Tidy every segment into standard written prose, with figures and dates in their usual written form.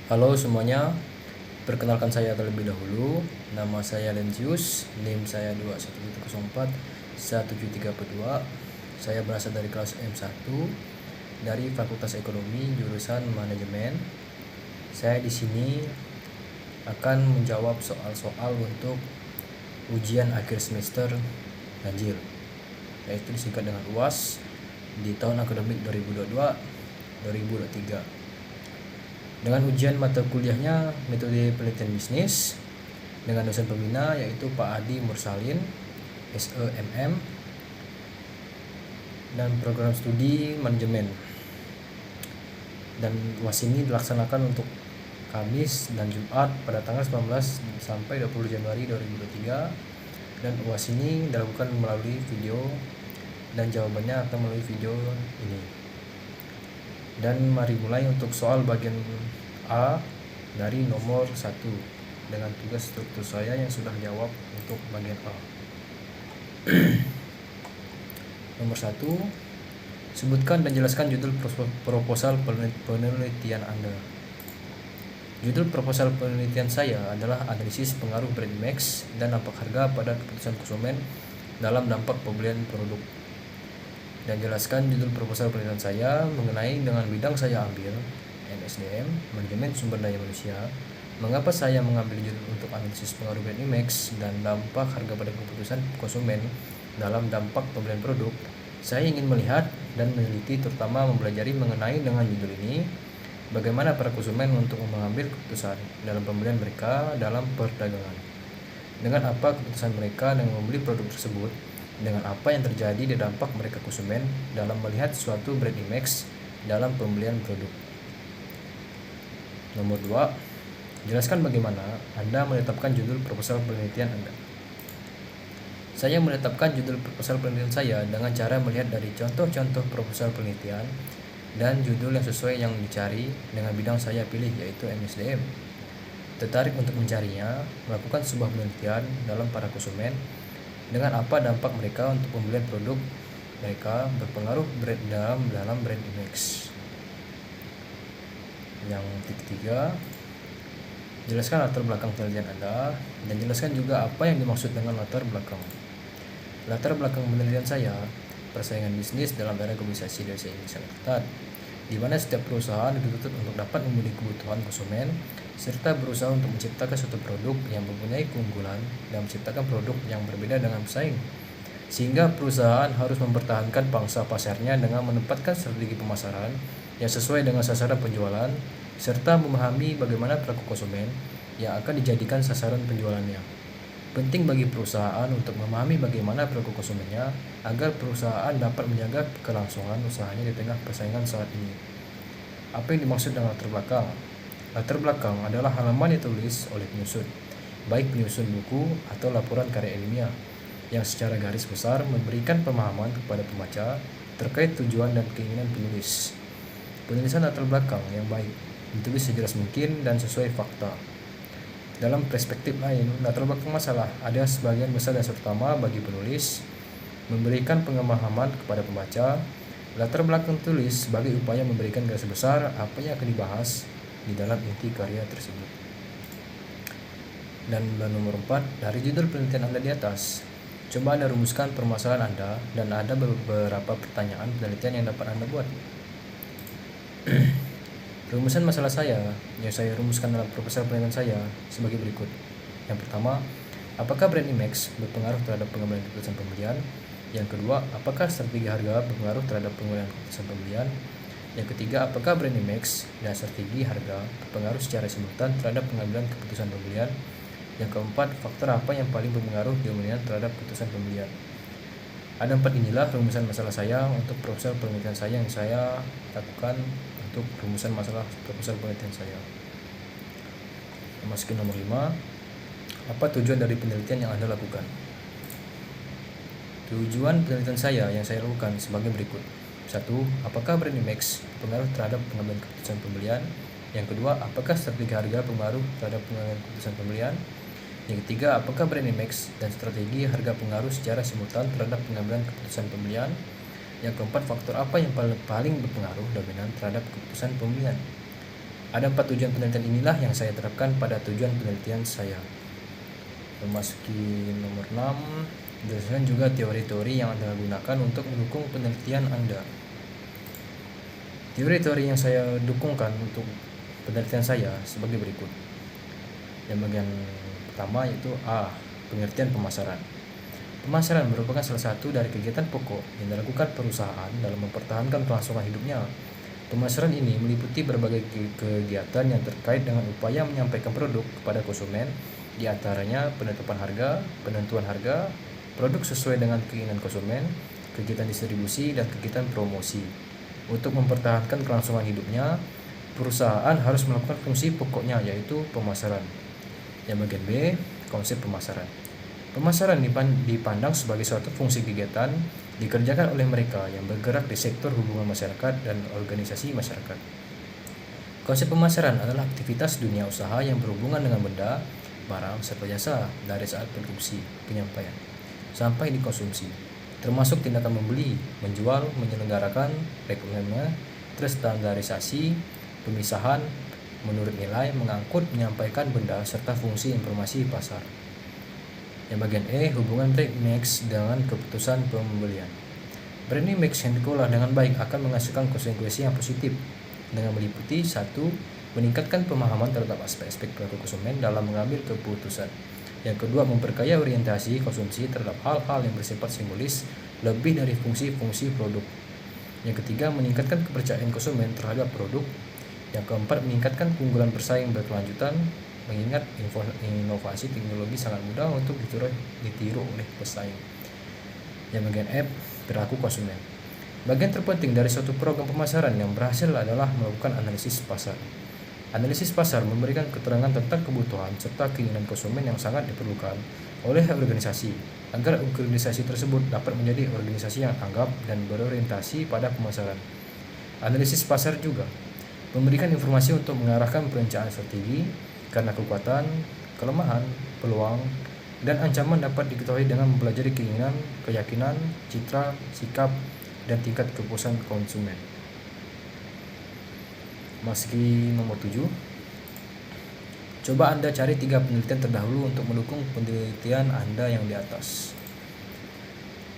Halo semuanya, perkenalkan saya terlebih dahulu. Nama saya Lenzius, NIM saya 21041732. Saya berasal dari kelas M1 dari Fakultas Ekonomi jurusan Manajemen. Saya di sini akan menjawab soal-soal untuk ujian akhir semester ganjil, yaitu disingkat dengan UAS di tahun akademik 2022-2023. Dengan ujian mata kuliahnya metode penelitian bisnis dengan dosen pembina yaitu Pak Adi Mursalin, SEMM, dan program studi manajemen. Dan UAS ini dilaksanakan untuk Kamis dan Jumat pada tanggal 19 sampai 20 Januari 2023, dan UAS ini dilakukan melalui video dan jawabannya akan melalui video ini. Dan mari mulai untuk soal bagian A dari nomor 1 dengan tugas struktur saya yang sudah jawab untuk bagian A. Nomor 1, sebutkan dan jelaskan judul proposal penelitian Anda. Judul proposal penelitian saya adalah analisis pengaruh brand image dan dampak harga pada keputusan konsumen dalam dampak pembelian produk. Dan jelaskan judul proposal penelitian saya mengenai dengan bidang saya ambil, MSDM, Manajemen Sumber Daya Manusia. Mengapa saya mengambil judul untuk analisis pengaruh brand image dan dampak harga pada keputusan konsumen dalam dampak pembelian produk? Saya ingin melihat dan meneliti, terutama mempelajari mengenai dengan judul ini, bagaimana para konsumen untuk mengambil keputusan dalam pembelian mereka dalam perdagangan. Dengan apa keputusan mereka dengan membeli produk tersebut, dengan apa yang terjadi di dampak mereka konsumen dalam melihat suatu brand image dalam pembelian produk. Nomor 2, jelaskan bagaimana Anda menetapkan judul proposal penelitian Anda. Saya menetapkan judul proposal penelitian saya dengan cara melihat dari contoh-contoh proposal penelitian dan judul yang sesuai yang dicari dengan bidang saya pilih, yaitu MSDM. Tertarik untuk mencarinya, melakukan sebuah penelitian dalam para konsumen, dengan apa dampak mereka untuk pembelian produk mereka berpengaruh dalam brand image. Yang ketiga, jelaskan latar belakang penelitian Anda dan jelaskan juga apa yang dimaksud dengan latar belakang. Latar belakang penelitian saya, persaingan bisnis dalam era globalisasi dan ini sangat ketat, di mana setiap perusahaan dituntut untuk dapat memenuhi kebutuhan konsumen serta berusaha untuk menciptakan suatu produk yang mempunyai keunggulan dan menciptakan produk yang berbeda dengan pesaing, sehingga perusahaan harus mempertahankan pangsa pasarnya dengan menempatkan strategi pemasaran yang sesuai dengan sasaran penjualan serta memahami bagaimana perilaku konsumen yang akan dijadikan sasaran penjualannya. Penting bagi perusahaan untuk memahami bagaimana perilaku konsumennya agar perusahaan dapat menjaga kelangsungan usahanya di tengah persaingan saat ini. Apa yang dimaksud dengan latar belakang? Latar belakang adalah halaman yang ditulis oleh penyusun, baik penyusun buku atau laporan karya ilmiah, yang secara garis besar memberikan pemahaman kepada pembaca terkait tujuan dan keinginan penulis. Penulisan latar belakang yang baik ditulis sejelas mungkin dan sesuai fakta. Dalam perspektif lain, latar belakang masalah ada sebagian besar dan terutama bagi penulis memberikan pemahaman kepada pembaca. Latar belakang tulis sebagai upaya memberikan garis besar apa yang akan dibahas di dalam inti karya tersebut. Dan nomor 4, dari judul penelitian Anda di atas, coba Anda rumuskan permasalahan Anda dan ada beberapa pertanyaan penelitian yang dapat Anda buat. Rumusan masalah saya yang saya rumuskan dalam proposal penelitian saya sebagai berikut. Yang pertama, apakah brand image berpengaruh terhadap pengambilan keputusan pembelian? Yang kedua, apakah strategi harga berpengaruh terhadap pengambilan keputusan pembelian? Yang ketiga, apakah brand image dan strategi harga berpengaruh secara simultan terhadap pengambilan keputusan pembelian? Yang keempat, faktor apa yang paling berpengaruh dominan terhadap keputusan pembelian? Ada 4 inilah rumusan masalah saya untuk proposal penelitian saya yang saya lakukan untuk rumusan masalah proposal penelitian saya. Masukin nomor 5, apa tujuan dari penelitian yang Anda lakukan? Tujuan penelitian saya yang saya lakukan sebagai berikut. 1. Apakah brand image berpengaruh terhadap pengambilan keputusan pembelian? Yang kedua, apakah strategi harga berpengaruh terhadap pengambilan keputusan pembelian? Yang ketiga, apakah brand image dan strategi harga pengaruh secara simultan terhadap pengambilan keputusan pembelian? Yang keempat, faktor apa yang paling berpengaruh dominan terhadap keputusan pembelian? Ada 4 tujuan penelitian inilah yang saya terapkan pada tujuan penelitian saya. Memasuki nomor 6, jelaskan juga teori-teori yang Anda gunakan untuk mendukung penelitian Anda. Teori-teori yang saya dukungkan untuk penelitian saya sebagai berikut. Yang bagian pertama yaitu A. Pengertian pemasaran. Pemasaran merupakan salah satu dari kegiatan pokok yang dilakukan perusahaan dalam mempertahankan kelangsungan hidupnya. Pemasaran ini meliputi berbagai kegiatan yang terkait dengan upaya menyampaikan produk kepada konsumen, di antaranya penentuan harga, produk sesuai dengan keinginan konsumen, kegiatan distribusi, dan kegiatan promosi. Untuk mempertahankan kelangsungan hidupnya, perusahaan harus melakukan fungsi pokoknya yaitu pemasaran. Yang bagian B, konsep pemasaran. Pemasaran dipandang sebagai suatu fungsi kegiatan dikerjakan oleh mereka yang bergerak di sektor hubungan masyarakat dan organisasi masyarakat. Konsep pemasaran adalah aktivitas dunia usaha yang berhubungan dengan benda, barang, serta jasa dari saat produksi, penyampaian, sampai dikonsumsi, termasuk tindakan membeli, menjual, menyelenggarakan, rekrutmen, terstandarisasi, pemisahan, menurut nilai, mengangkut, menyampaikan benda, serta fungsi informasi pasar. Yang bagian E, hubungan brand image dengan keputusan pembelian. Brand image yang dikelola dengan baik akan menghasilkan konsekuensi yang positif dengan meliputi 1. Meningkatkan pemahaman terhadap aspek-aspek perilaku konsumen dalam mengambil keputusan. Yang kedua, memperkaya orientasi konsumsi terhadap hal-hal yang bersifat simbolis lebih dari fungsi-fungsi produk. Yang ketiga, meningkatkan kepercayaan konsumen terhadap produk. Yang keempat, meningkatkan keunggulan bersaing berkelanjutan, mengingat inovasi teknologi sangat mudah untuk ditiru oleh pesaing. Yang bagian F, perilaku konsumen. Bagian terpenting dari suatu program pemasaran yang berhasil adalah melakukan analisis pasar. Analisis pasar memberikan keterangan tentang kebutuhan serta keinginan konsumen yang sangat diperlukan oleh organisasi, agar organisasi tersebut dapat menjadi organisasi yang tanggap dan berorientasi pada pemasaran. Analisis pasar juga memberikan informasi untuk mengarahkan perencanaan strategi, karena kekuatan, kelemahan, peluang, dan ancaman dapat diketahui dengan mempelajari keinginan, keyakinan, citra, sikap, dan tingkat kepuasan konsumen. Meski nomor 7, coba Anda cari 3 penelitian terdahulu untuk mendukung penelitian Anda yang di atas.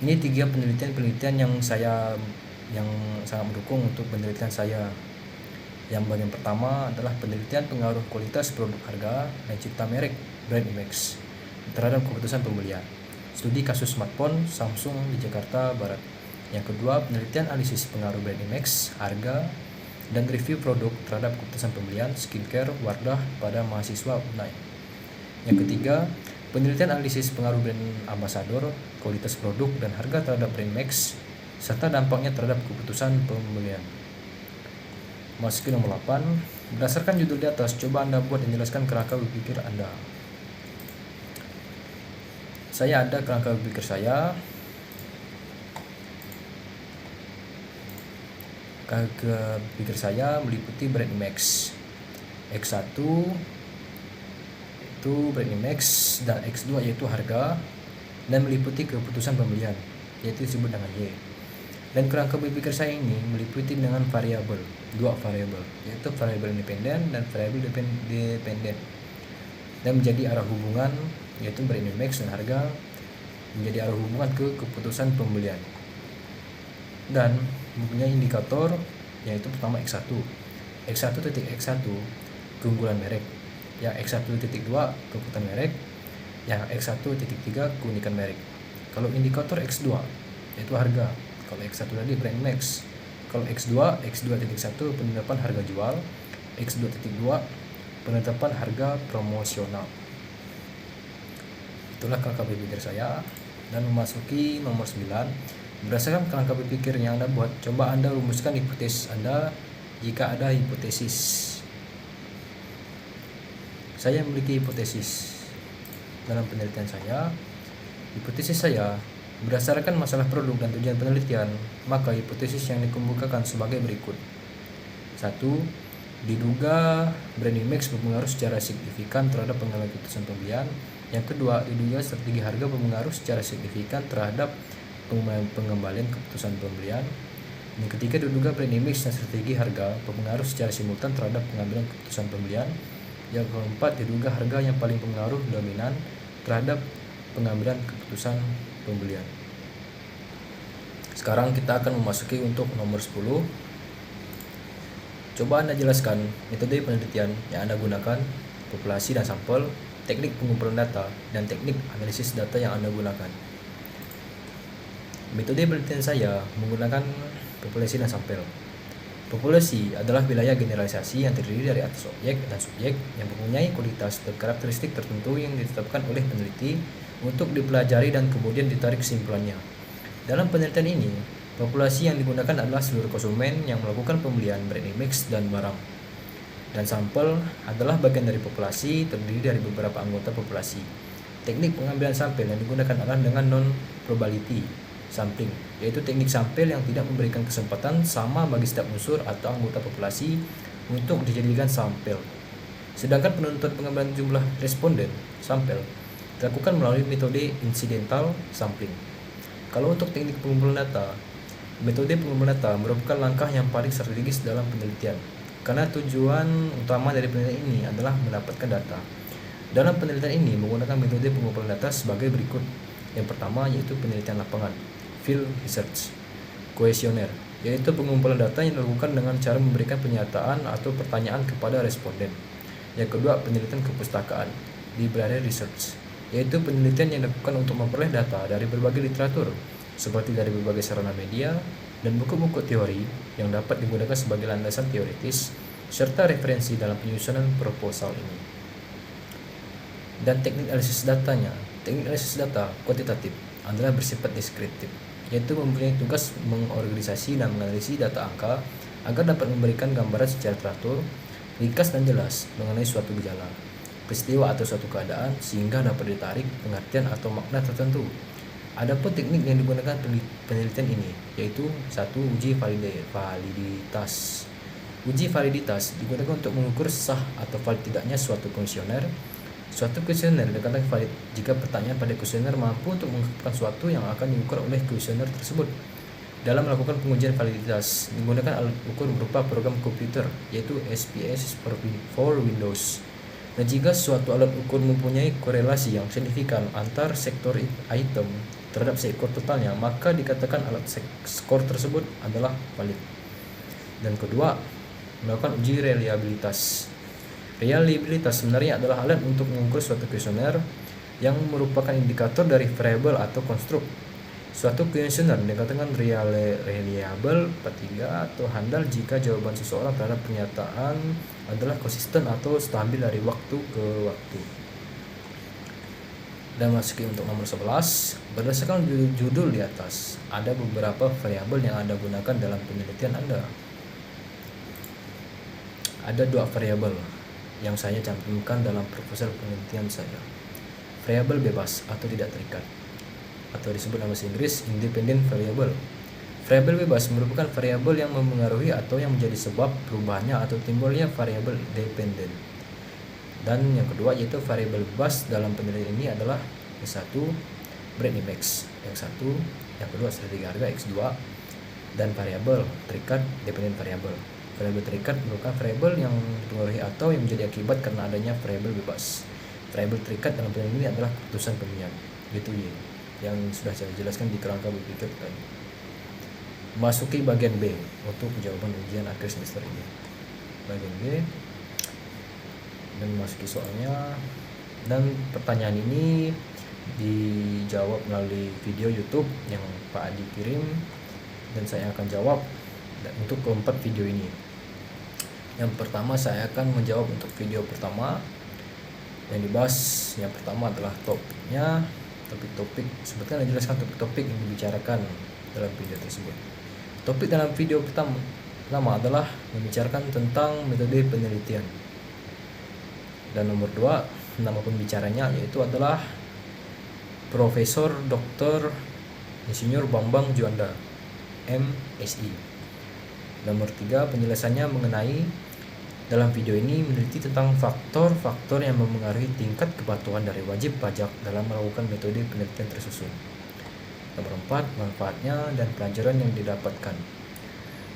Ini 3 penelitian yang sangat mendukung untuk penelitian saya. Yang bagian pertama adalah penelitian pengaruh kualitas produk, harga, dan cipta merek brand image terhadap keputusan pembelian. Studi kasus smartphone Samsung di Jakarta Barat. Yang kedua, penelitian analisis pengaruh brand image, harga, dan review produk terhadap keputusan pembelian skincare Wardah pada mahasiswa UNAI. Yang ketiga, penelitian analisis pengaruh brand ambassador, kualitas produk, dan harga terhadap brand image, serta dampaknya terhadap keputusan pembelian. Masuki nomor 8, berdasarkan judul di atas, coba Anda buat dan jelaskan kerangka berpikir Anda. Saya ada kerangka berpikir saya. Kerangka berpikir saya meliputi brand image. X1 itu brand image, dan X2 yaitu harga, dan meliputi keputusan pembelian, yaitu disebut dengan Y. Dan kerangka berpikir saya ini meliputi dengan variabel, 2 variabel, yaitu variabel independen dan variabel dependen, dan menjadi arah hubungan, yaitu brand image dan harga, menjadi arah hubungan ke keputusan pembelian. Dan mempunyai indikator, yaitu pertama X1 keunggulan merek, yang X1.2 keunggulan merek, yang X1.3 keunikan merek. Kalau indikator X2 yaitu harga, kalau X1 tadi brand image. Kalau X2.1 penetapan harga jual, X2.2 penetapan harga promosional. Itulah kerangka berpikir saya. Dan memasuki nomor 9, berdasarkan kerangka berpikir yang Anda buat, coba Anda rumuskan hipotesis Anda jika ada hipotesis. Saya memiliki hipotesis dalam penelitian saya. Hipotesis saya berdasarkan masalah produk dan tujuan penelitian, maka hipotesis yang dikemukakan sebagai berikut. 1. Diduga brand image berpengaruh secara signifikan terhadap pengambilan keputusan pembelian. Yang kedua, diduga strategi harga berpengaruh secara signifikan terhadap pengembalian keputusan pembelian. Yang ketiga, diduga brand image dan strategi harga berpengaruh secara simultan terhadap pengambilan keputusan pembelian. Yang keempat, diduga harga yang paling pengaruh dominan terhadap pengambilan keputusan pembelian. Sekarang kita akan memasuki untuk nomor 10. Coba Anda jelaskan metode penelitian yang Anda gunakan, populasi dan sampel, teknik pengumpulan data, dan teknik analisis data yang Anda gunakan. Metode penelitian saya menggunakan populasi dan sampel. Populasi adalah wilayah generalisasi yang terdiri dari atas objek dan subjek yang mempunyai kualitas dan karakteristik tertentu yang ditetapkan oleh peneliti untuk dipelajari dan kemudian ditarik kesimpulannya. Dalam penelitian ini, populasi yang digunakan adalah seluruh konsumen yang melakukan pembelian brand image dan barang. Dan sampel adalah bagian dari populasi terdiri dari beberapa anggota populasi. Teknik pengambilan sampel yang digunakan adalah dengan non-probability sampling, yaitu teknik sampel yang tidak memberikan kesempatan sama bagi setiap unsur atau anggota populasi untuk dijadikan sampel. Sedangkan penentuan pengambilan jumlah responden sampel dilakukan melalui metode incidental sampling. Kalau untuk teknik pengumpulan data, metode pengumpulan data merupakan langkah yang paling strategis dalam penelitian, karena tujuan utama dari penelitian ini adalah mendapatkan data. Dalam penelitian ini menggunakan metode pengumpulan data sebagai berikut. Yang pertama yaitu penelitian lapangan, field research. Kuesioner, yaitu pengumpulan data yang dilakukan dengan cara memberikan pernyataan atau pertanyaan kepada responden. Yang kedua, penelitian kepustakaan, library research, yaitu penelitian yang dilakukan untuk memperoleh data dari berbagai literatur, seperti dari berbagai sarana media dan buku-buku teori yang dapat digunakan sebagai landasan teoritis, serta referensi dalam penyusunan proposal ini. Dan teknik analisis datanya, teknik analisis data kuantitatif adalah bersifat deskriptif, yaitu mempunyai tugas mengorganisasi dan menganalisis data angka agar dapat memberikan gambaran secara teratur, ringkas dan jelas mengenai suatu gejala, peristiwa atau suatu keadaan sehingga dapat ditarik pengertian atau makna tertentu. Adapun teknik yang digunakan penelitian ini yaitu satu, uji validitas. Uji validitas digunakan untuk mengukur sah atau valid tidaknya suatu kuesioner. Suatu kuesioner dikatakan valid jika pertanyaan pada kuesioner mampu untuk mengungkapkan suatu yang akan diukur oleh kuesioner tersebut. Dalam melakukan pengujian validitas, digunakan alat ukur berupa program komputer, yaitu SPS for Windows. Dan jika suatu alat ukur mempunyai korelasi yang signifikan antar sektor item terhadap skor totalnya, maka dikatakan alat skor tersebut adalah valid. Dan kedua, melakukan uji reliabilitas. Reliabilitas sebenarnya adalah alat untuk mengukur suatu kuesioner yang merupakan indikator dari variabel atau konstruk. Suatu kuesioner dikatakan reliable, atau handal jika jawaban seseorang terhadap pernyataan adalah konsisten atau stabil dari waktu ke waktu. Dan masuki untuk nomor 11, berdasarkan judul di atas, ada beberapa variabel yang Anda gunakan dalam penelitian Anda. Ada dua variabel yang saya cantumkan dalam proposal penelitian saya. Variabel bebas atau tidak terikat, atau disebut nama bahasa Inggris independent variable. Variabel bebas merupakan variabel yang mempengaruhi atau yang menjadi sebab perubahannya atau timbulnya variabel dependent. Dan yang kedua yaitu variabel bebas dalam penelitian ini adalah yang satu brand image, yang kedua strategi harga X2, dan variabel terikat dependent variable. Variabel terikat merupakan variabel yang dipengaruhi atau yang menjadi akibat karena adanya variabel bebas. Variabel terikat dalam penelitian ini adalah keputusan pemilihan, gitu ya, yang sudah saya jelaskan di kerangka berpikir tadi. Masuki bagian B untuk jawaban ujian akhir semester ini. Bagian B, dan masuki soalnya, dan pertanyaan ini dijawab melalui video YouTube yang Pak Adi kirim, dan saya akan jawab untuk keempat video ini. Yang pertama saya akan menjawab untuk video pertama yang dibahas. Yang pertama adalah topiknya, topik sebetulnya dijelaskan topik yang dibicarakan dalam video tersebut. Topik dalam video pertama adalah membicarakan tentang metode penelitian. Dan nomor 2, nama pembicaranya yaitu adalah Profesor Dr. Insinyur Bambang Juanda, MSI. Nomor 3, penjelasannya mengenai dalam video ini meneliti tentang faktor-faktor yang mempengaruhi tingkat kepatuhan dari wajib pajak dalam melakukan metode penelitian tersusun. Nomor 4, manfaatnya dan pelajaran yang didapatkan.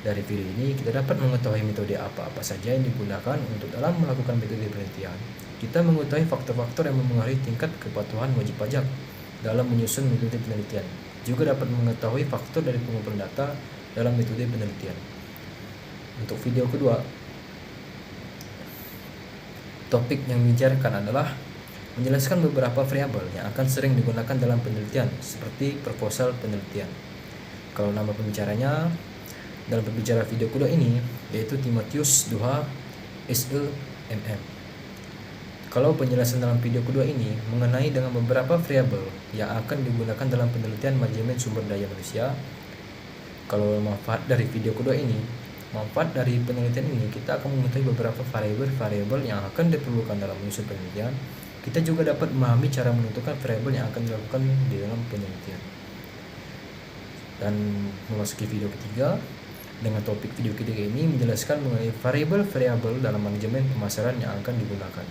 Dari video ini kita dapat mengetahui metode apa-apa saja yang digunakan untuk dalam melakukan metode penelitian. Kita mengetahui faktor-faktor yang mempengaruhi tingkat kepatuhan wajib pajak dalam menyusun metode penelitian. Juga dapat mengetahui faktor dari pengumpulan data dalam metode penelitian. Untuk video kedua, topik yang dibicarakan adalah menjelaskan beberapa variabel yang akan sering digunakan dalam penelitian, seperti proposal penelitian. Kalau nama pembicaranya dalam pembicara video kedua ini yaitu Timotius Duha SEMM. Kalau penjelasan dalam video kedua ini mengenai dengan beberapa variabel yang akan digunakan dalam penelitian manajemen sumber daya manusia. Kalau manfaat dari video kedua ini, manfaat dari penelitian ini kita akan mengetahui beberapa variabel yang akan diperlukan dalam menyusun penelitian. Kita juga dapat memahami cara menentukan variabel yang akan dilakukan di dalam penelitian. Dan memasuki video ketiga, dengan topik video ketiga ini menjelaskan mengenai variabel-variabel dalam manajemen pemasaran yang akan digunakan.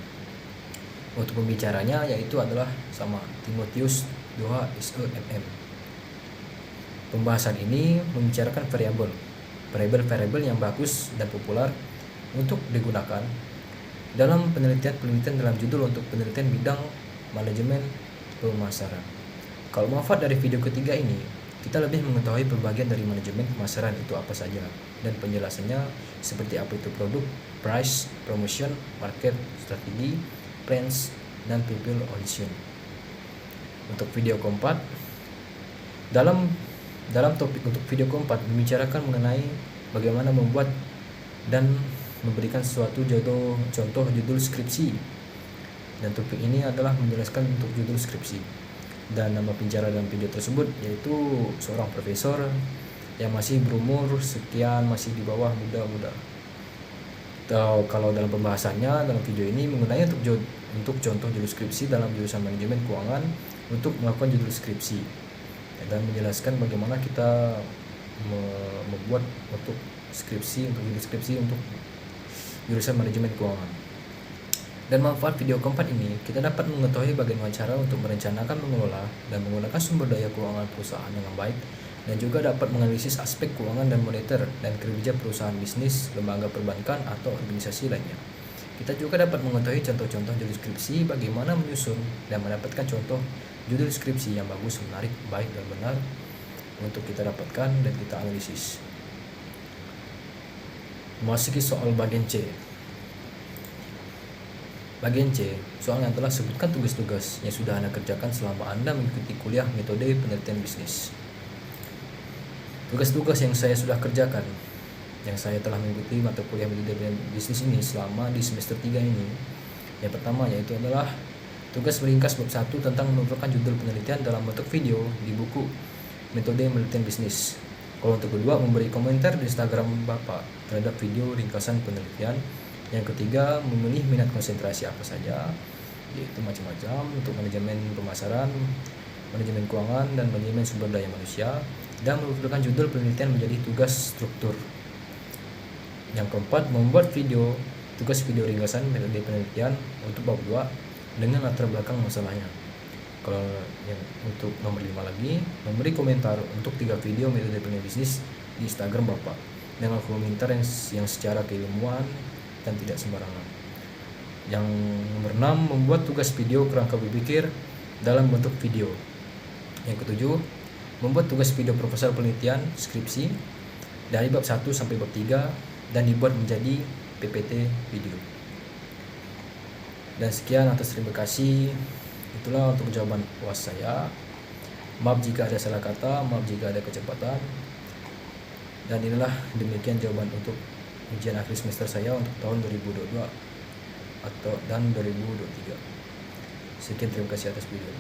Untuk pembicaranya yaitu adalah sama Timotius Duha SEMM. Pembahasan ini membicarakan variabel yang bagus dan populer untuk digunakan dalam penelitian dalam judul untuk penelitian bidang manajemen pemasaran. Kalau manfaat dari video ketiga ini, kita lebih mengetahui pembagian dari manajemen pemasaran itu apa saja dan penjelasannya seperti apa itu produk, price, promotion, market, strategi, plans, dan people audition. Untuk video keempat, dalam topik untuk video keempat membicarakan mengenai bagaimana membuat dan memberikan suatu contoh judul skripsi, dan topik ini adalah menjelaskan untuk judul skripsi. Dan nama pembicara dalam video tersebut yaitu seorang profesor yang masih berumur sekian, masih di bawah muda. Kalau dalam pembahasannya dalam video ini mengenai untuk contoh judul skripsi dalam jurusan manajemen keuangan untuk melakukan judul skripsi, dan menjelaskan bagaimana kita membuat untuk judul skripsi untuk jurusan manajemen keuangan. Dan manfaat video keempat ini, kita dapat mengetahui bagaimana cara untuk merencanakan, mengelola, dan menggunakan sumber daya keuangan perusahaan dengan baik, dan juga dapat menganalisis aspek keuangan dan moneter dan kinerja perusahaan bisnis, lembaga perbankan, atau organisasi lainnya. Kita juga dapat mengetahui contoh-contoh judul skripsi, bagaimana menyusun dan mendapatkan contoh judul skripsi yang bagus, menarik, baik, dan benar untuk kita dapatkan dan kita analisis. Memasuki soal bagian C. Bagian C, soalnya adalah sebutkan tugas-tugas yang sudah Anda kerjakan selama Anda mengikuti kuliah metode penelitian bisnis. Tugas-tugas yang saya sudah kerjakan, yang saya telah mengikuti mata kuliah metode bisnis ini selama di semester 3 ini. Yang pertama yaitu adalah tugas meringkas bab 1 tentang mengumpulkan judul penelitian dalam bentuk video di buku metode penelitian bisnis. Kalau untuk kedua, memberi komentar di Instagram Bapak terhadap video ringkasan penelitian. Yang ketiga, memilih minat konsentrasi apa saja, yaitu macam-macam untuk manajemen pemasaran, manajemen keuangan, dan manajemen sumber daya manusia, dan mengumpulkan judul penelitian menjadi tugas struktur. Yang keempat, membuat tugas video ringkasan metode penelitian untuk bab 2 dengan latar belakang masalahnya. Kalau yang untuk nomor 5 lagi, memberi komentar untuk 3 video metode penelitian bisnis di Instagram Bapak dengan komentar yang secara keilmuan dan tidak sembarangan. Yang nomor 6, membuat tugas video kerangka berpikir dalam bentuk video. Yang ketujuh, membuat tugas video proposal penelitian skripsi dari bab 1 sampai bab 3 dan dibuat menjadi PPT video. Dan sekian, atas terima kasih. Itulah untuk jawaban UAS saya. Maaf jika ada salah kata, maaf jika ada kecepatan. Dan inilah demikian jawaban untuk ujian akhir semester saya untuk tahun 2022 dan 2023. Sekian, terima kasih atas video.